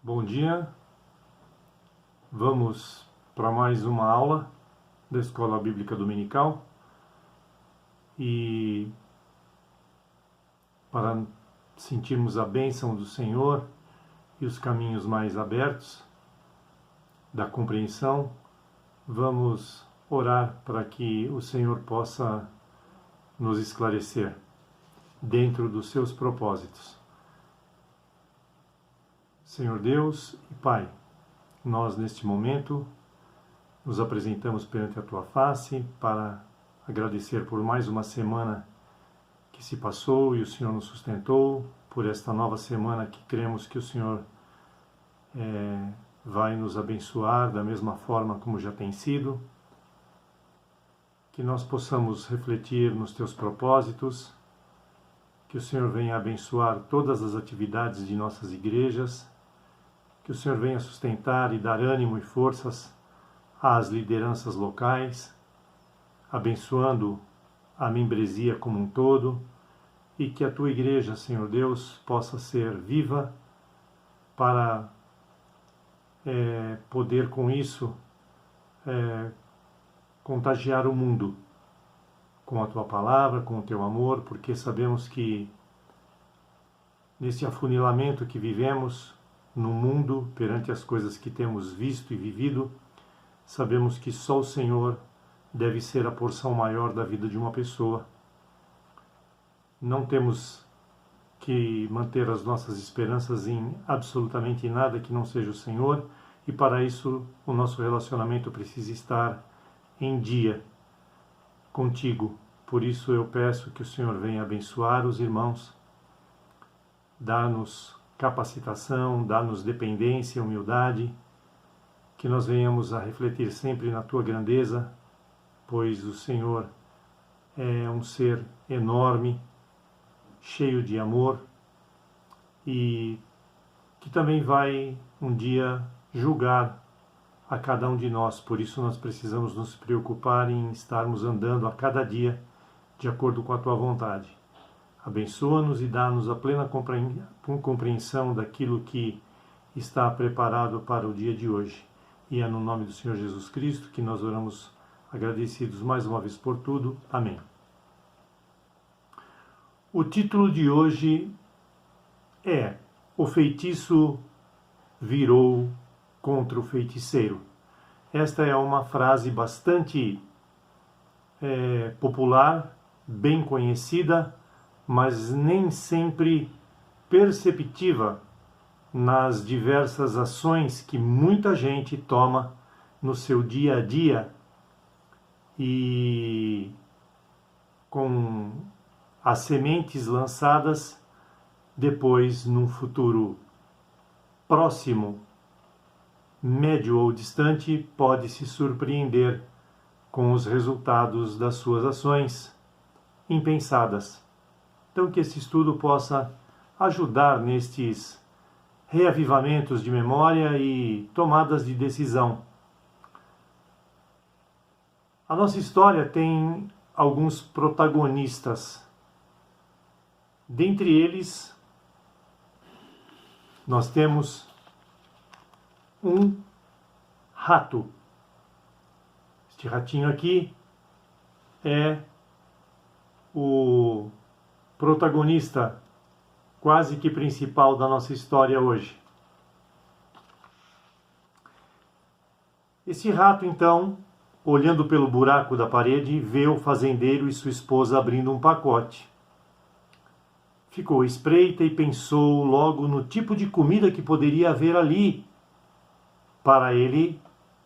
Bom dia, vamos para mais uma aula da Escola Bíblica Dominical e para sentirmos a bênção do Senhor e os caminhos mais abertos da compreensão, vamos orar para que o Senhor possa nos esclarecer dentro dos seus propósitos. Senhor Deus e Pai, nós neste momento nos apresentamos perante a Tua face para agradecer por mais uma semana que se passou e o Senhor nos sustentou, por esta nova semana que cremos que o Senhor vai nos abençoar da mesma forma como já tem sido, que nós possamos refletir nos Teus propósitos, que o Senhor venha abençoar todas as atividades de nossas igrejas, que o Senhor venha sustentar e dar ânimo e forças às lideranças locais, abençoando a membresia como um todo, e que a Tua igreja, Senhor Deus, possa ser viva para poder com isso contagiar o mundo com a Tua palavra, com o Teu amor, porque sabemos que nesse afunilamento que vivemos no mundo, perante as coisas que temos visto e vivido, sabemos que só o Senhor deve ser a porção maior da vida de uma pessoa. Não temos que manter as nossas esperanças em absolutamente nada que não seja o Senhor, e para isso o nosso relacionamento precisa estar em dia contigo. Por isso eu peço que o Senhor venha abençoar os irmãos, dá-nos capacitação, dá-nos dependência, humildade, que nós venhamos a refletir sempre na Tua grandeza, pois o Senhor é um ser enorme, cheio de amor, e que também vai um dia julgar a cada um de nós. Por isso nós precisamos nos preocupar em estarmos andando a cada dia de acordo com a Tua vontade. Abençoa-nos e dá-nos a plena compreensão daquilo que está preparado para o dia de hoje. E é no nome do Senhor Jesus Cristo que nós oramos agradecidos mais uma vez por tudo. Amém. O título de hoje é O Feitiço Virou contra o Feiticeiro. Esta é uma frase bastante popular, bem conhecida, mas nem sempre perceptiva nas diversas ações que muita gente toma no seu dia a dia e com as sementes lançadas depois num futuro próximo, médio ou distante, pode se surpreender com os resultados das suas ações impensadas. Então, que esse estudo possa ajudar nestes reavivamentos de memória e tomadas de decisão. A nossa história tem alguns protagonistas. Dentre eles, nós temos um rato. Este ratinho aqui é o protagonista quase que principal da nossa história hoje. Esse rato, então, olhando pelo buraco da parede, vê o fazendeiro e sua esposa abrindo um pacote. Ficou à espreita e pensou logo no tipo de comida que poderia haver ali, para ele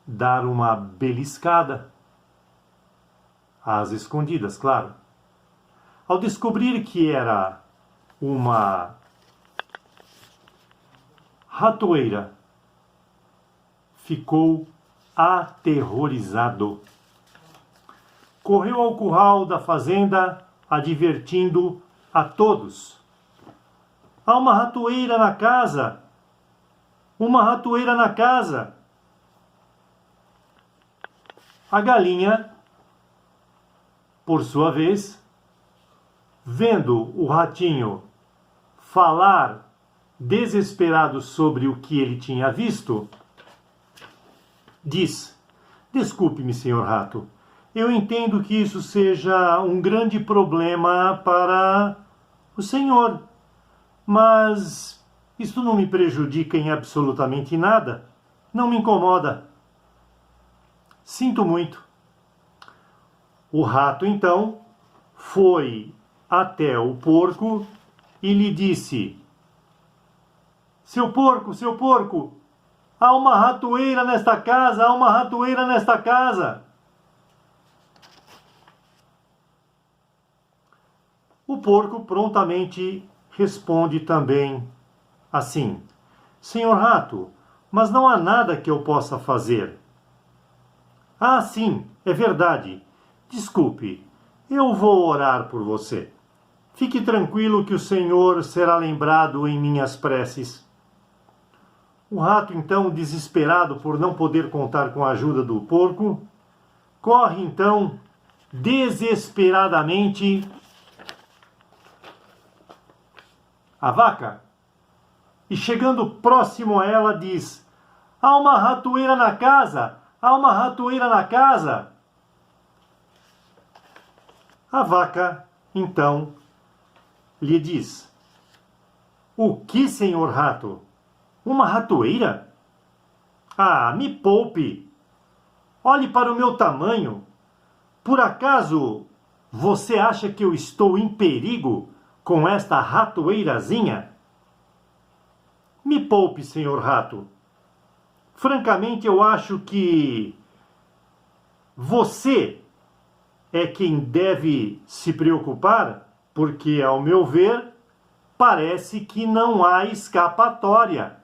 dar uma beliscada. Às escondidas, claro. Ao descobrir que era uma ratoeira, ficou aterrorizado. Correu ao curral da fazenda, advertindo a todos: há uma ratoeira na casa! Uma ratoeira na casa! A galinha, por sua vez, vendo o ratinho falar desesperado sobre o que ele tinha visto, diz: desculpe-me, senhor Rato, eu entendo que isso seja um grande problema para o senhor, mas isso não me prejudica em absolutamente nada, não me incomoda. Sinto muito. O rato, então, foi até o porco e lhe disse: seu porco, há uma ratoeira nesta casa, há uma ratoeira nesta casa. O porco prontamente responde também assim: senhor rato, mas não há nada que eu possa fazer. Ah, sim, é verdade. Desculpe, eu vou orar por você. Fique tranquilo que o Senhor será lembrado em minhas preces. O rato, então, desesperado por não poder contar com a ajuda do porco, corre, então, desesperadamente à vaca e, chegando próximo a ela, diz: há uma ratoeira na casa! Há uma ratoeira na casa! A vaca, então, lhe diz: o que, senhor rato? Uma ratoeira? Ah, me poupe! Olhe para o meu tamanho. Por acaso você acha que eu estou em perigo com esta ratoeirazinha? Me poupe, senhor rato. Francamente, eu acho que você é quem deve se preocupar, porque, ao meu ver, parece que não há escapatória.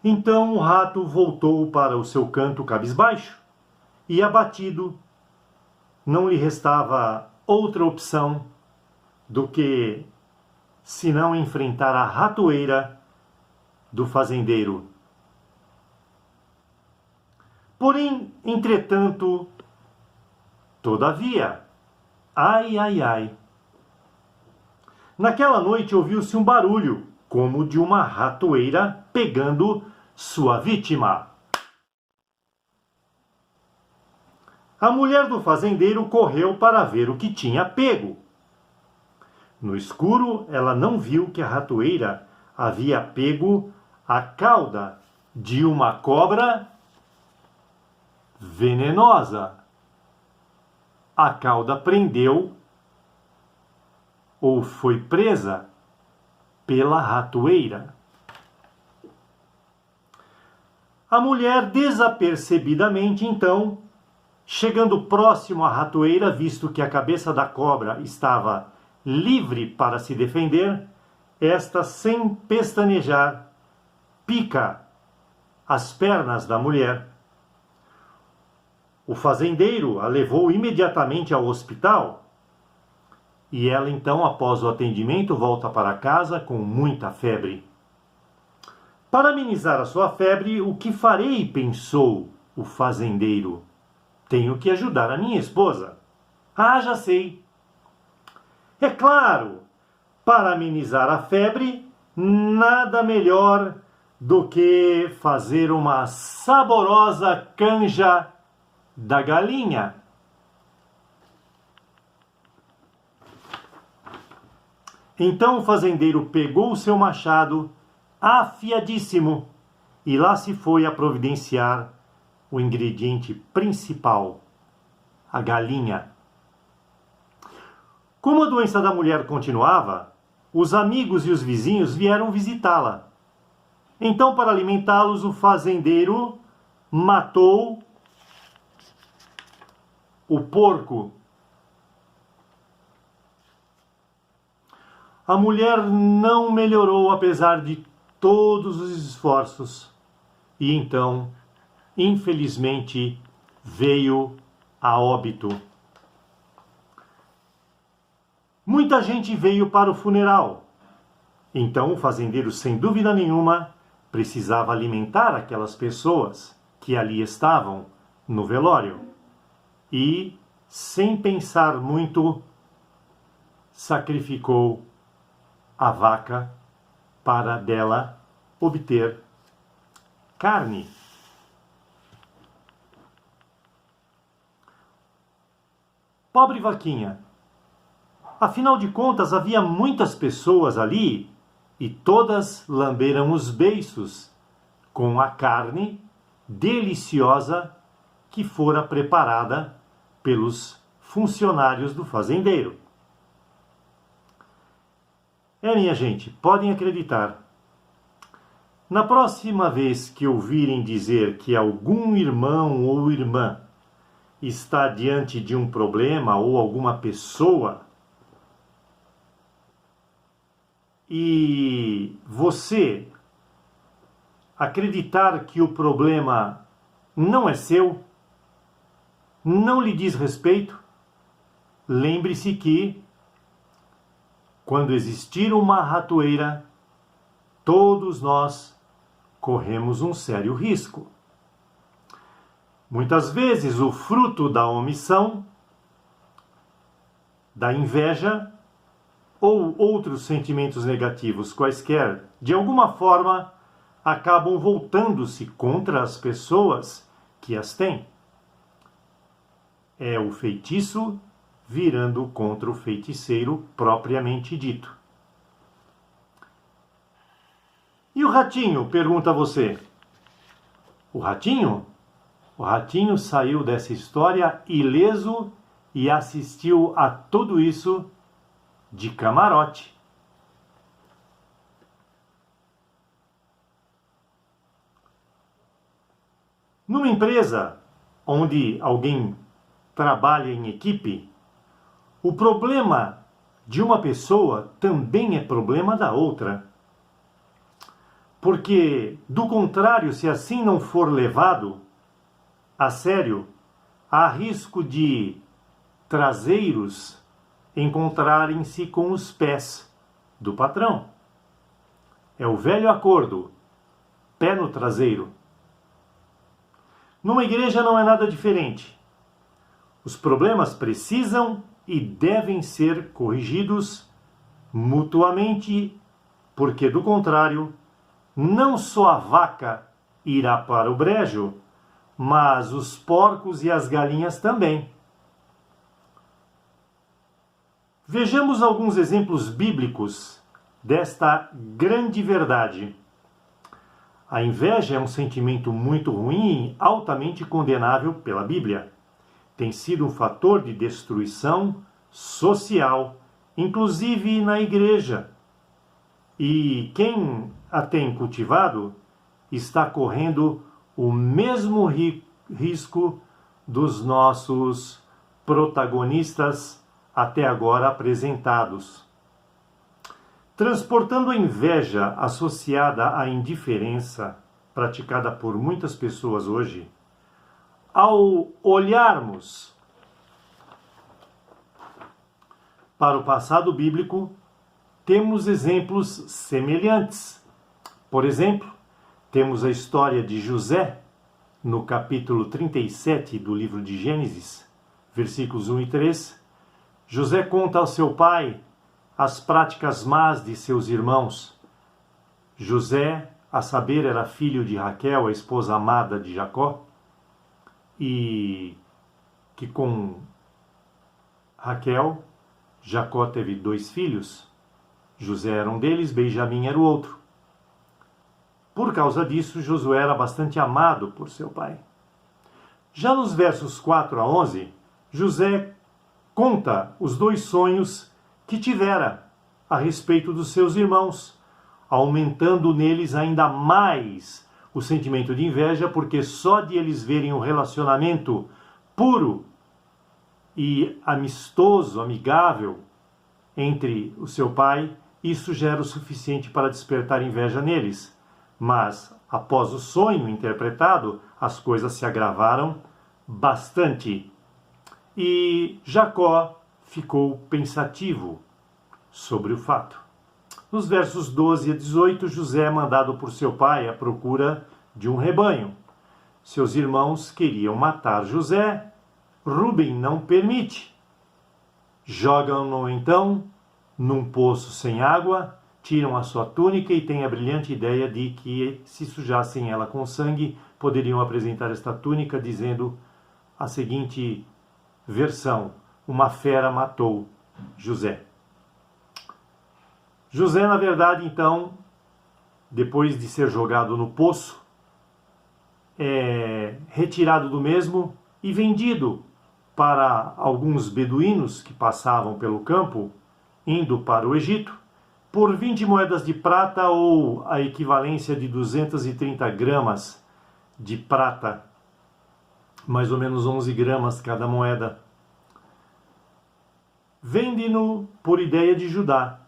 Então o rato voltou para o seu canto cabisbaixo e, abatido, não lhe restava outra opção do que senão enfrentar a ratoeira do fazendeiro. Porém, entretanto, todavia, ai, ai, ai. Naquela noite ouviu-se um barulho, como de uma ratoeira pegando sua vítima. A mulher do fazendeiro correu para ver o que tinha pego. No escuro, ela não viu que a ratoeira havia pego a cauda de uma cobra venenosa. A cauda prendeu ou foi presa pela ratoeira. A mulher, desapercebidamente, então, chegando próximo à ratoeira, visto que a cabeça da cobra estava livre para se defender, esta, sem pestanejar, pica as pernas da mulher. O fazendeiro a levou imediatamente ao hospital e ela, então, após o atendimento, volta para casa com muita febre. Para amenizar a sua febre, o que farei? Pensou o fazendeiro. Tenho que ajudar a minha esposa. Ah, já sei. É claro, para amenizar a febre, nada melhor do que fazer uma saborosa canja da galinha. Então o fazendeiro pegou o seu machado, afiadíssimo, e lá se foi a providenciar o ingrediente principal, a galinha. Como a doença da mulher continuava, os amigos e os vizinhos vieram visitá-la. Então, para alimentá-los, o fazendeiro matou o porco. A mulher não melhorou apesar de todos os esforços e então, infelizmente, veio a óbito. Muita gente veio para o funeral. Então o fazendeiro, sem dúvida nenhuma, precisava alimentar aquelas pessoas que ali estavam no velório. E, sem pensar muito, sacrificou a vaca para dela obter carne. Pobre vaquinha. Afinal de contas, havia muitas pessoas ali e todas lamberam os beiços com a carne deliciosa que fora preparada pelos funcionários do fazendeiro. Minha gente, podem acreditar. Na próxima vez que ouvirem dizer que algum irmão ou irmã está diante de um problema ou alguma pessoa e você acreditar que o problema não é seu, não lhe diz respeito, lembre-se que quando existir uma ratoeira, todos nós corremos um sério risco. Muitas vezes o fruto da omissão, da inveja ou outros sentimentos negativos quaisquer, de alguma forma, acabam voltando-se contra as pessoas que as têm. É o feitiço virando contra o feiticeiro propriamente dito. E o ratinho? Pergunta você. O ratinho? O ratinho saiu dessa história ileso e assistiu a tudo isso de camarote. Numa empresa onde alguém trabalha em equipe, o problema de uma pessoa também é problema da outra. Porque, do contrário, se assim não for levado a sério, há risco de traseiros encontrarem-se com os pés do patrão. É o velho acordo, pé no traseiro. Numa igreja não é nada diferente. Os problemas precisam e devem ser corrigidos mutuamente, porque do contrário, não só a vaca irá para o brejo, mas os porcos e as galinhas também. Vejamos alguns exemplos bíblicos desta grande verdade. A inveja é um sentimento muito ruim e altamente condenável pela Bíblia. Tem sido um fator de destruição social, inclusive na igreja. E quem a tem cultivado está correndo o mesmo risco dos nossos protagonistas até agora apresentados. Transportando a inveja associada à indiferença praticada por muitas pessoas hoje, ao olharmos para o passado bíblico, temos exemplos semelhantes. Por exemplo, temos a história de José, no capítulo 37 do livro de Gênesis, versículos 1 e 3. José conta ao seu pai as práticas más de seus irmãos. José, a saber, era filho de Raquel, a esposa amada de Jacó, e que com Raquel, Jacó teve 2 filhos. José era um deles, Benjamim era o outro. Por causa disso, Josué era bastante amado por seu pai. Já nos versos 4 a 11, José conta os 2 sonhos que tivera a respeito dos seus irmãos, aumentando neles ainda mais o sentimento de inveja, porque só de eles verem um relacionamento puro e amistoso, amigável entre o seu pai, isso já era o suficiente para despertar inveja neles. Mas, após o sonho interpretado, as coisas se agravaram bastante. E Jacó ficou pensativo sobre o fato. Nos versos 12 a 18, José é mandado por seu pai à procura de um rebanho. Seus irmãos queriam matar José. Rúben não permite. Jogam-no então num poço sem água, tiram a sua túnica e têm a brilhante ideia de que, se sujassem ela com sangue, poderiam apresentar esta túnica dizendo a seguinte versão: uma fera matou José. José, na verdade, então, depois de ser jogado no poço, é retirado do mesmo e vendido para alguns beduínos que passavam pelo campo, indo para o Egito, por 20 moedas de prata, ou a equivalência de 230 gramas de prata, mais ou menos 11 gramas cada moeda. Vende-no por ideia de Judá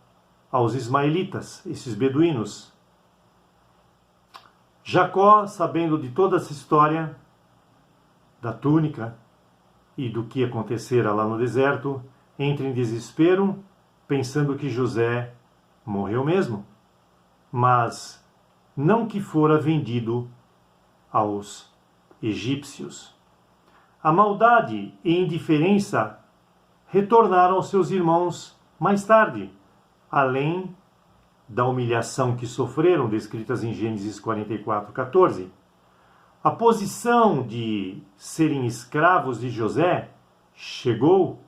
aos ismaelitas, esses beduínos. Jacó, sabendo de toda essa história, da túnica e do que acontecera lá no deserto, entra em desespero, pensando que José morreu mesmo, mas não que fora vendido aos egípcios. A maldade e indiferença retornaram aos seus irmãos mais tarde, além da humilhação que sofreram, descritas em Gênesis 44:14. A posição de serem escravos de José chegou.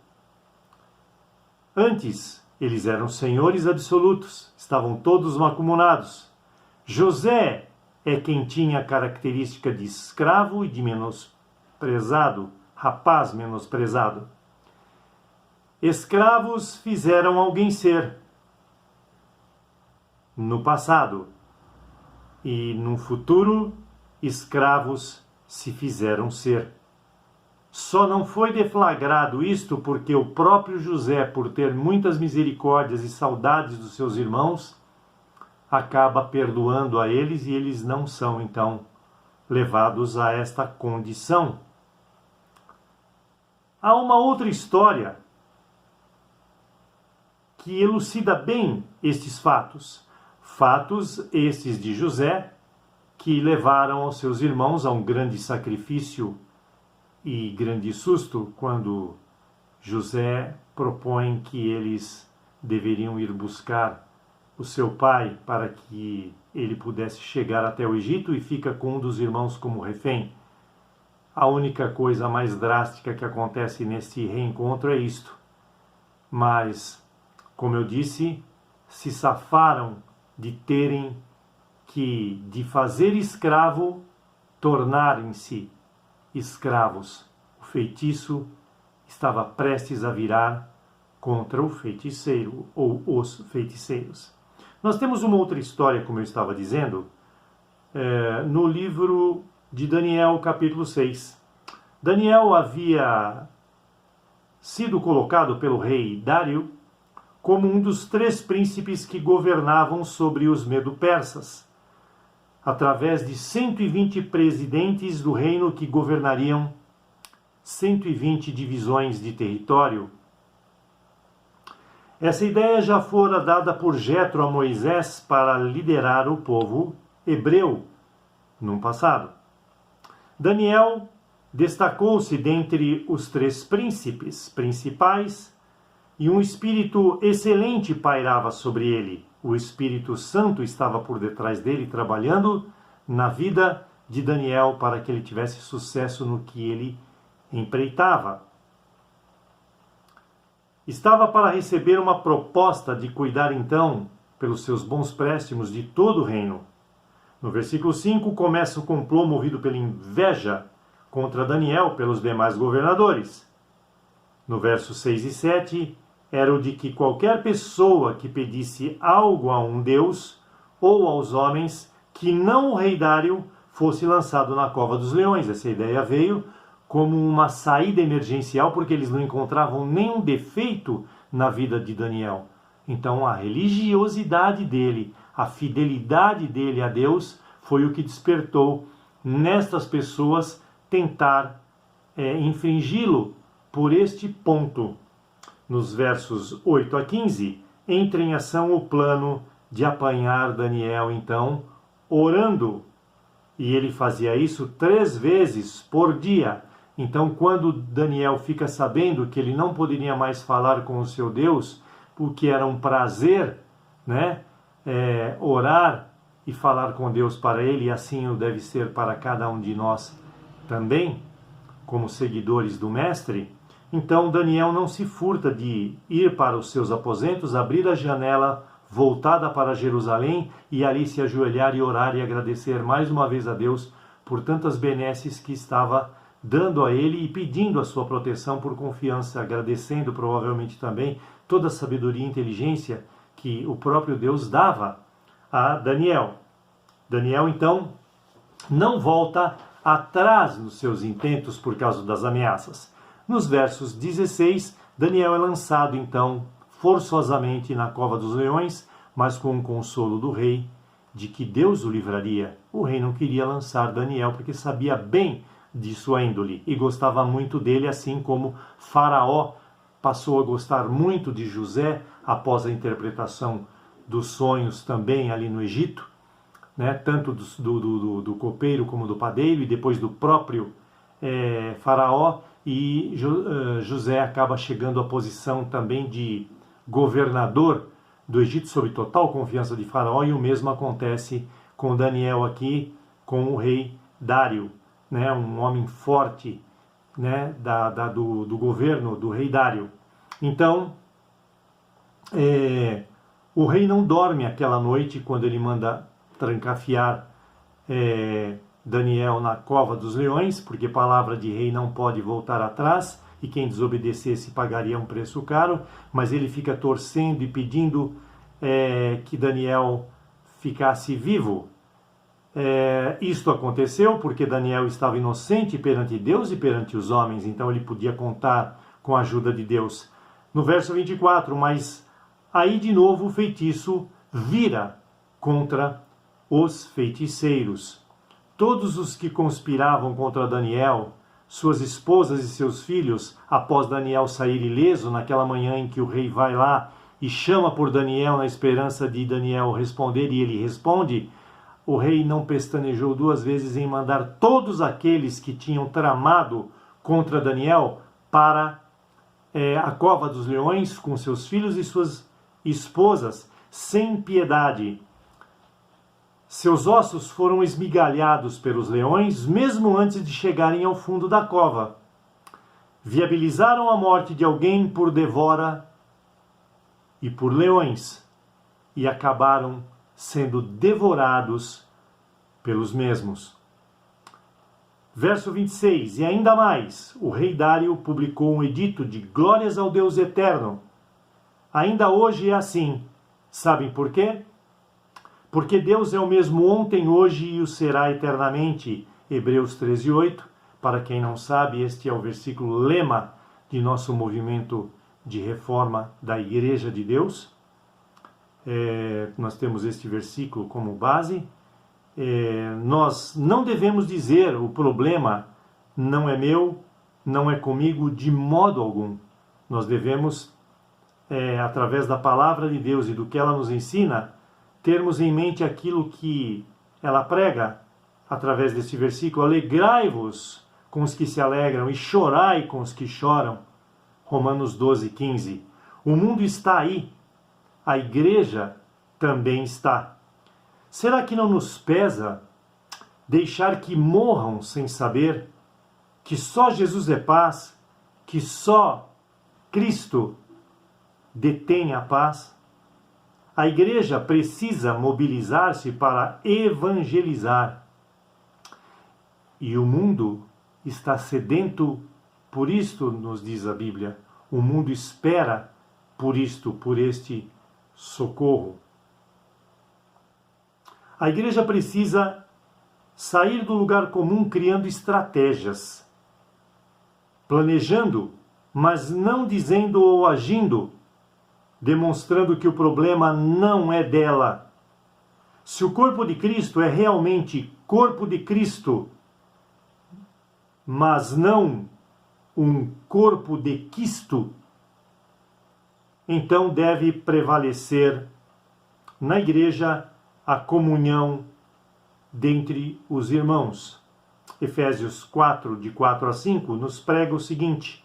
Antes, eles eram senhores absolutos, estavam todos mancomunados. José é quem tinha a característica de escravo e de menosprezado, rapaz menosprezado. Escravos fizeram alguém ser no passado, e no futuro, escravos se fizeram ser. Só não foi deflagrado isto porque o próprio José, por ter muitas misericórdias e saudades dos seus irmãos, acaba perdoando a eles, e eles não são, então, levados a esta condição. Há uma outra história que elucida bem estes fatos. Fatos estes de José, que levaram aos seus irmãos a um grande sacrifício e grande susto, quando José propõe que eles deveriam ir buscar o seu pai para que ele pudesse chegar até o Egito, e fica com um dos irmãos como refém. A única coisa mais drástica que acontece neste reencontro é isto. Mas, como eu disse, se safaram de fazer escravo, tornarem-se escravos. O feitiço estava prestes a virar contra o feiticeiro ou os feiticeiros. Nós temos uma outra história, como eu estava dizendo, no livro de Daniel, capítulo 6. Daniel havia sido colocado pelo rei Dário como um dos 3 príncipes que governavam sobre os medo-persas, através de 120 presidentes do reino que governariam 120 divisões de território. Essa ideia já fora dada por Jetro a Moisés para liderar o povo hebreu no passado. Daniel destacou-se dentre os 3 príncipes principais, e um espírito excelente pairava sobre ele. O Espírito Santo estava por detrás dele, trabalhando na vida de Daniel para que ele tivesse sucesso no que ele empreitava. Estava para receber uma proposta de cuidar então, pelos seus bons préstimos, de todo o reino. No versículo 5 começa o complô movido pela inveja contra Daniel pelos demais governadores. No verso 6 e 7, era o de que qualquer pessoa que pedisse algo a um deus ou aos homens, que não o rei Dário, fosse lançado na cova dos leões. Essa ideia veio como uma saída emergencial, porque eles não encontravam nenhum defeito na vida de Daniel. Então a religiosidade dele, a fidelidade dele a Deus, foi o que despertou nestas pessoas tentar infringi-lo por este ponto. Nos versos 8 a 15, entra em ação o plano de apanhar Daniel, então, orando. E ele fazia isso 3 vezes por dia. Então, quando Daniel fica sabendo que ele não poderia mais falar com o seu Deus, porque era um prazer, orar e falar com Deus para ele, e assim o deve ser para cada um de nós também, como seguidores do Mestre. Então Daniel não se furta de ir para os seus aposentos, abrir a janela voltada para Jerusalém e ali se ajoelhar e orar e agradecer mais uma vez a Deus por tantas benesses que estava dando a ele e pedindo a sua proteção por confiança, agradecendo provavelmente também toda a sabedoria e inteligência que o próprio Deus dava a Daniel. Daniel, então, não volta atrás nos seus intentos por causa das ameaças. Nos versos 16, Daniel é lançado, então, forçosamente na cova dos leões, mas com o consolo do rei, de que Deus o livraria. O rei não queria lançar Daniel, porque sabia bem de sua índole e gostava muito dele, assim como Faraó passou a gostar muito de José após a interpretação dos sonhos também ali no Egito, né? Tanto do copeiro como do padeiro, e depois do próprio Faraó, e José acaba chegando à posição também de governador do Egito sob total confiança de Faraó, e o mesmo acontece com Daniel aqui, com o rei Dário, né? Um homem forte, né? do governo do rei Dário. Então, o rei não dorme aquela noite quando ele manda trancafiar Daniel na cova dos leões, porque palavra de rei não pode voltar atrás, e quem desobedecesse pagaria um preço caro, mas ele fica torcendo e pedindo que Daniel ficasse vivo. Isto aconteceu porque Daniel estava inocente perante Deus e perante os homens, então ele podia contar com a ajuda de Deus. No verso 24, mas aí de novo o feitiço vira contra os feiticeiros. Todos os que conspiravam contra Daniel, suas esposas e seus filhos, após Daniel sair ileso, naquela manhã em que o rei vai lá e chama por Daniel na esperança de Daniel responder, e ele responde, o rei não pestanejou duas vezes em mandar todos aqueles que tinham tramado contra Daniel para a cova dos leões com seus filhos e suas esposas, sem piedade. Seus ossos foram esmigalhados pelos leões, mesmo antes de chegarem ao fundo da cova. Viabilizaram a morte de alguém por devora e por leões, e acabaram sendo devorados pelos mesmos. Verso 26, e ainda mais, o rei Dário publicou um edito de glórias ao Deus eterno. Ainda hoje é assim. Sabem por quê? Porque Deus é o mesmo ontem, hoje e o será eternamente. Hebreus 13:8. Para quem não sabe, este é o versículo lema de nosso movimento de reforma da Igreja de Deus. Nós temos este versículo como base. Nós não devemos dizer o problema não é meu, não é comigo de modo algum. Nós devemos, através da palavra de Deus e do que ela nos ensina, termos em mente aquilo que ela prega através desse versículo. Alegrai-vos com os que se alegram e chorai com os que choram. Romanos 12:15. O mundo está aí, a igreja também está. Será que não nos pesa deixar que morram sem saber que só Jesus é paz, que só Cristo detém a paz? A igreja precisa mobilizar-se para evangelizar. E o mundo está sedento por isto, nos diz a Bíblia. O mundo espera por isto, por este socorro. A igreja precisa sair do lugar comum criando estratégias, planejando, mas não dizendo ou agindo, demonstrando que o problema não é dela. Se o corpo de Cristo é realmente corpo de Cristo, mas não um corpo de quisto, então deve prevalecer na igreja a comunhão dentre os irmãos. Efésios 4, de 4 a 5, nos prega o seguinte: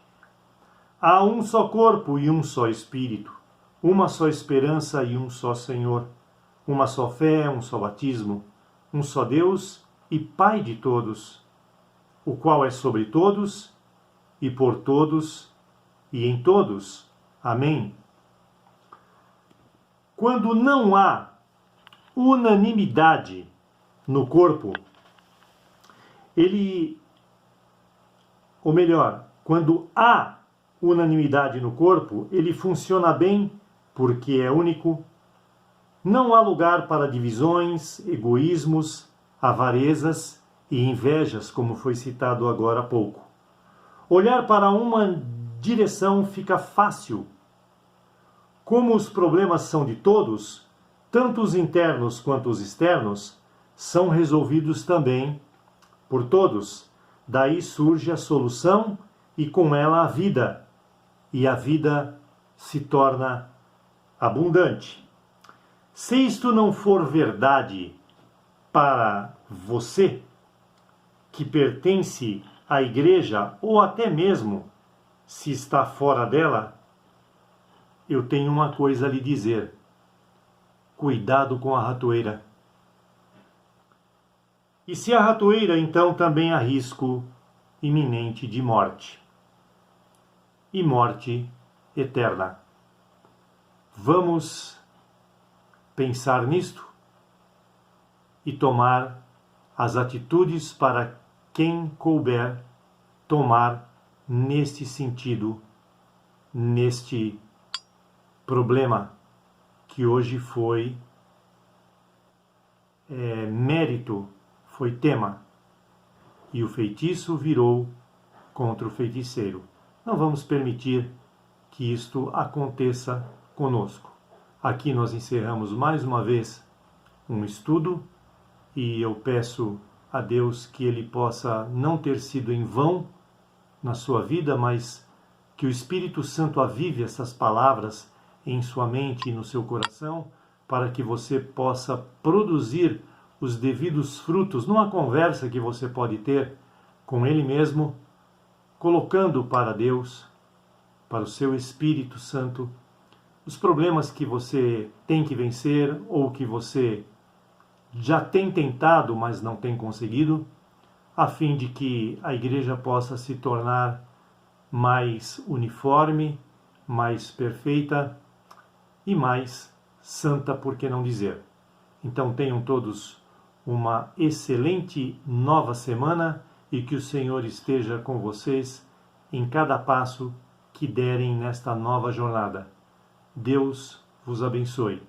há um só corpo e um só Espírito, uma só esperança e um só Senhor, uma só fé, um só batismo, um só Deus e Pai de todos, o qual é sobre todos e por todos e em todos. Amém. Quando não há unanimidade no corpo, quando há unanimidade no corpo, ele funciona bem porque é único. Não há lugar para divisões, egoísmos, avarezas e invejas, como foi citado agora há pouco. Olhar para uma direção fica fácil. Como os problemas são de todos, tanto os internos quanto os externos, são resolvidos também por todos. Daí surge a solução e com ela a vida. E a vida se torna abundante. Se isto não for verdade para você, que pertence à igreja, ou até mesmo se está fora dela, eu tenho uma coisa a lhe dizer. Cuidado com a ratoeira. E se a ratoeira, então também há risco iminente de morte. E morte eterna. Vamos pensar nisto e tomar as atitudes para quem couber tomar neste sentido, neste problema que hoje foi mérito, foi tema, e o feitiço virou contra o feiticeiro. Não vamos permitir que isto aconteça conosco. Aqui nós encerramos mais uma vez um estudo e eu peço a Deus que ele possa não ter sido em vão na sua vida, mas que o Espírito Santo avive essas palavras em sua mente e no seu coração, para que você possa produzir os devidos frutos numa conversa que você pode ter com ele mesmo, colocando para Deus, para o seu Espírito Santo, os problemas que você tem que vencer ou que você já tem tentado, mas não tem conseguido, a fim de que a igreja possa se tornar mais uniforme, mais perfeita e mais santa, por que não dizer. Então tenham todos uma excelente nova semana e que o Senhor esteja com vocês em cada passo que derem nesta nova jornada. Deus vos abençoe.